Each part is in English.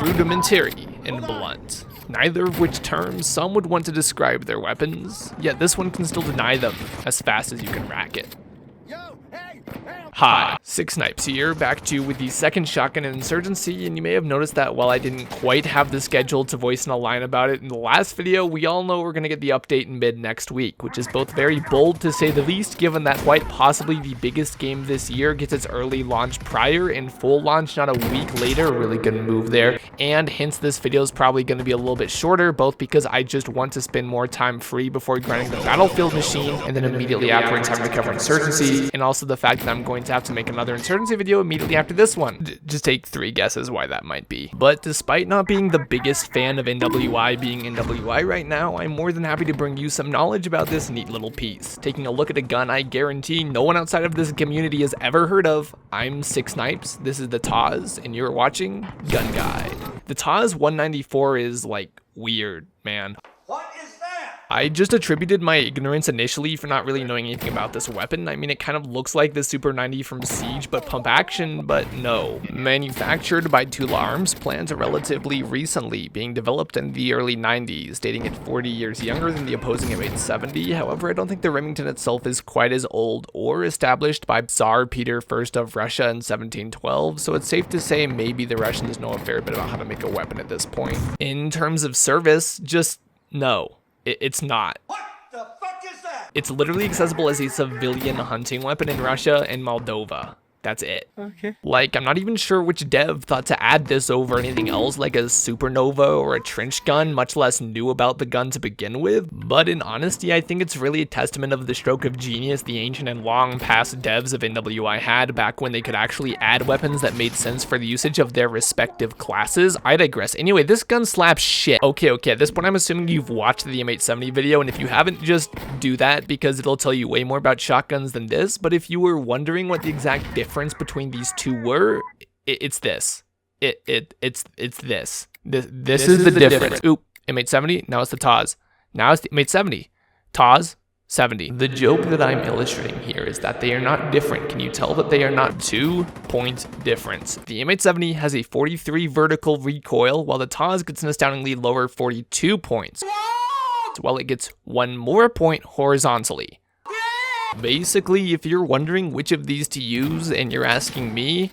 rudimentary and blunt, neither of which terms some would want to describe their weapons, yet this one can still deny them as fast as you can rack it. Hi, 6Snipes here, back to you with the second shotgun in Insurgency, and you may have noticed that while I didn't quite have the schedule to voice in a line about it in the last video, we all know we're going to get the update in mid next week, which is both very bold to say the least, given that quite possibly the biggest game this year gets its early launch prior and full launch not a week later. A really good move there, and hence this video is probably going to be a little bit shorter, both because I just want to spend more time free before grinding the Battlefield machine, and then immediately afterwards having to cover Insurgency, and also the fact that I'm going to have to make another Insurgency video immediately after this one. Just take 3 guesses why that might be. But despite not being the biggest fan of NWI being NWI right now, I'm more than happy to bring you some knowledge about this neat little piece. Taking a look at a gun I guarantee no one outside of this community has ever heard of. I'm 6Snipes, this is the Taws, and you're watching Gun Guide. The TOZ-194 is like weird, man. What is that? I just attributed my ignorance initially for not really knowing anything about this weapon. I mean, it kind of looks like the Super 90 from Siege, but pump action, but no. Manufactured by Tula Arms, planned relatively recently, being developed in the early 90s, dating it 40 years younger than the opposing M870. However, I don't think the Remington itself is quite as old or established by Tsar Peter I of Russia in 1712, so it's safe to say maybe the Russians know a fair bit about how to make a weapon at this point. In terms of service, just no. It's not. What the fuck is that? It's literally accessible as a civilian hunting weapon in Russia and Moldova. That's it. Okay. Like, I'm not even sure which dev thought to add this over anything else like a supernova or a trench gun, much less knew about the gun to begin with. But in honesty, I think it's really a testament of the stroke of genius the ancient and long past devs of NWI had back when they could actually add weapons that made sense for the usage of their respective classes. I digress. Anyway, this gun slaps shit. Okay, at this point I'm assuming you've watched the M870 video, and if you haven't, just do that because it'll tell you way more about shotguns than this. But if you were wondering what the exact difference between these two were, it's this. It's this. This is the difference. Oop, M870, now it's the Taws. Now it's the M870. Taws 70. The joke that I'm illustrating here is that they are not different. Can you tell that they are not 2-point difference? The M870 has a 43 vertical recoil, while the Taws gets an astoundingly lower 42 points, while it gets 1 more point horizontally. Basically, if you're wondering which of these to use and you're asking me,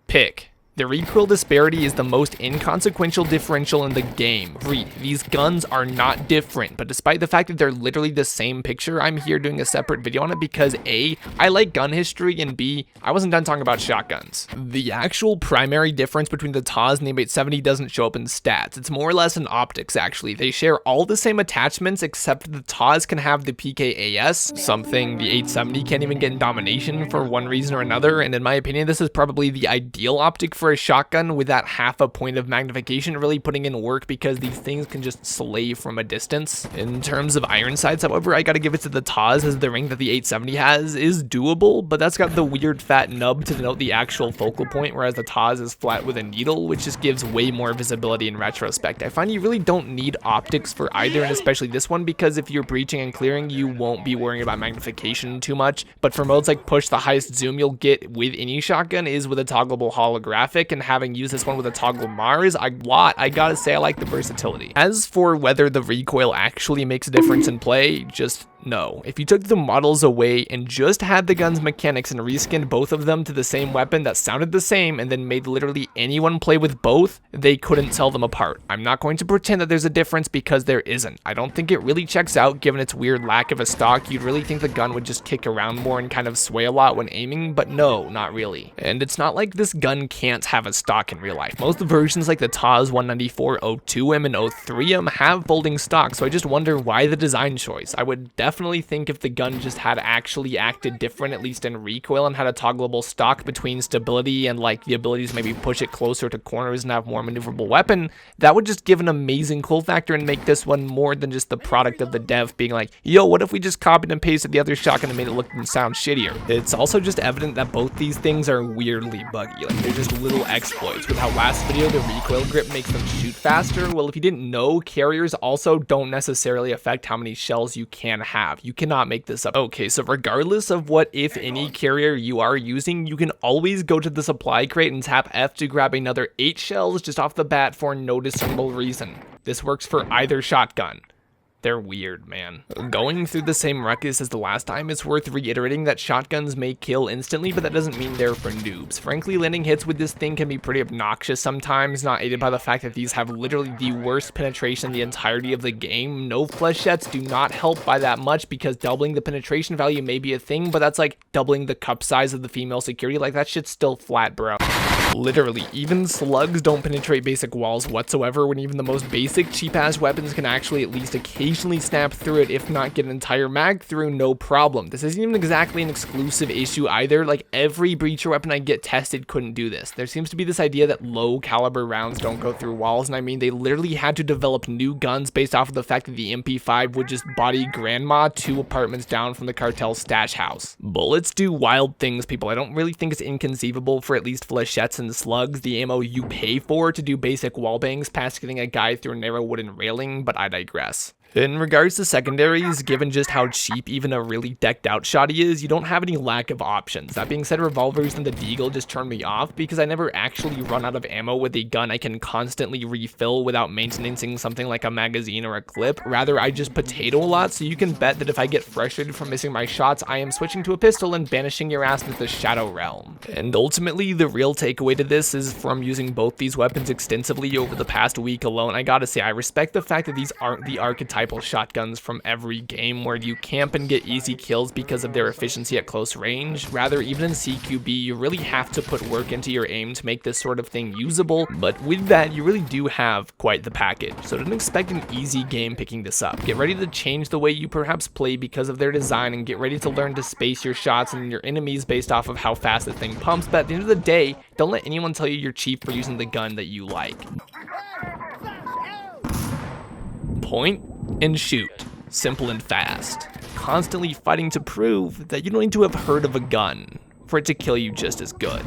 pick. The recoil disparity is the most inconsequential differential in the game. These guns are not different, but despite the fact that they're literally the same picture, I'm here doing a separate video on it because A, I like gun history, and B, I wasn't done talking about shotguns. The actual primary difference between the Taws and the M870 doesn't show up in stats. It's more or less in optics, actually. They share all the same attachments, except the Taws can have the PKAS, something the 870 can't even get in domination for one reason or another, and in my opinion, this is probably the ideal optic for a shotgun with that 1/2 point of magnification really putting in work because these things can just slay from a distance. In terms of iron sights, however, I gotta give it to the Taws, as the ring that the 870 has is doable, but that's got the weird fat nub to denote the actual focal point, whereas the Taws is flat with a needle, which just gives way more visibility in retrospect. I find you really don't need optics for either, and especially this one, because if you're breaching and clearing, you won't be worrying about magnification too much. But for modes like push, the highest zoom you'll get with any shotgun is with a toggleable holographic, and having used this one with a toggle Mars, I gotta say I like the versatility. As for whether the recoil actually makes a difference in play, just no. If you took the models away and just had the gun's mechanics and reskinned both of them to the same weapon that sounded the same and then made literally anyone play with both, they couldn't tell them apart. I'm not going to pretend that there's a difference because there isn't. I don't think it really checks out given its weird lack of a stock. You'd really think the gun would just kick around more and kind of sway a lot when aiming, but no, not really. And it's not like this gun can't have a stock in real life. Most versions like the TOZ-194 O2M and O3M have folding stock, so I just wonder why the design choice. I would definitely think if the gun just had actually acted different, at least in recoil, and had a toggleable stock between stability and like the ability to maybe push it closer to corners and have more maneuverable weapon, that would just give an amazing cool factor and make this one more than just the product of the dev being like, yo, what if we just copied and pasted the other shotgun and made it look and sound shittier? It's also just evident that both these things are weirdly buggy. Like, they're just little little exploits. With how last video the recoil grip makes them shoot faster, well, if you didn't know, carriers also don't necessarily affect how many shells you can have. You cannot make this up. Okay, so regardless of what, if any, carrier you are using, you can always go to the supply crate and tap F to grab another 8 shells just off the bat for no discernible reason. This works for either shotgun. They're weird, man. Going through the same ruckus as the last time, it's worth reiterating that shotguns may kill instantly, but that doesn't mean they're for noobs. Frankly, landing hits with this thing can be pretty obnoxious sometimes, not aided by the fact that these have literally the worst penetration in the entirety of the game. No flechettes do not help by that much because doubling the penetration value may be a thing, but that's like doubling the cup size of the female security. Like, that shit's still flat, bro. Literally, even slugs don't penetrate basic walls whatsoever, when even the most basic cheap-ass weapons can actually at least occasionally snap through it, if not get an entire mag through, no problem. This isn't even exactly an exclusive issue either. Like, every breacher weapon I get tested couldn't do this. There seems to be this idea that low caliber rounds don't go through walls, and I mean, they literally had to develop new guns based off of the fact that the MP5 would just body grandma 2 apartments down from the cartel's stash house. Bullets do wild things, people. I don't really think it's inconceivable for at least flechettes and slugs, the ammo you pay for, to do basic wallbangs past getting a guy through a narrow wooden railing, but I digress. In regards to secondaries, given just how cheap even a really decked out shotty is, you don't have any lack of options. That being said, revolvers and the deagle just turn me off because I never actually run out of ammo with a gun I can constantly refill without maintaining something like a magazine or a clip. Rather, I just potato a lot, so you can bet that if I get frustrated from missing my shots, I am switching to a pistol and banishing your ass into the shadow realm. And ultimately, the real takeaway to this is, from using both these weapons extensively over the past week alone, I gotta say, I respect the fact that these aren't the archetypal shotguns from every game where you camp and get easy kills because of their efficiency at close range. Rather, even in CQB, you really have to put work into your aim to make this sort of thing usable, but with that, you really do have quite the package. So don't expect an easy game picking this up. Get ready to change the way you perhaps play because of their design, and get ready to learn to space your shots and your enemies based off of how fast the thing pumps, but at the end of the day, don't let anyone tell you you're cheap for using the gun that you like. Point and shoot. Simple and fast. Constantly fighting to prove that you don't need to have heard of a gun for it to kill you just as good.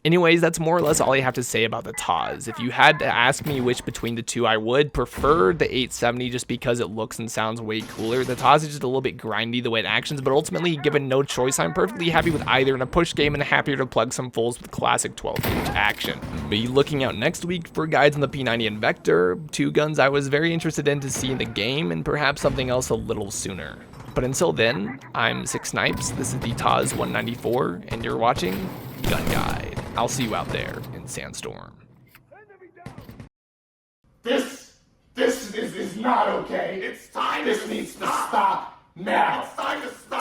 Anyways, that's more or less all I have to say about the Taws. If you had to ask me which between the two, I would prefer the 870 just because it looks and sounds way cooler. The Taws is just a little bit grindy the way it actions, but ultimately, given no choice, I'm perfectly happy with either in a push game and happier to plug some fulls with classic 12-gauge action. Be looking out next week for guides on the P90 and Vector, 2 guns I was very interested in to see in the game, and perhaps something else a little sooner. But until then, I'm Six Snipes, this is the TOZ-194, and you're watching Gun Guide. I'll see you out there in Sandstorm. This is not okay. It's time. This needs to stop now. It's time to stop.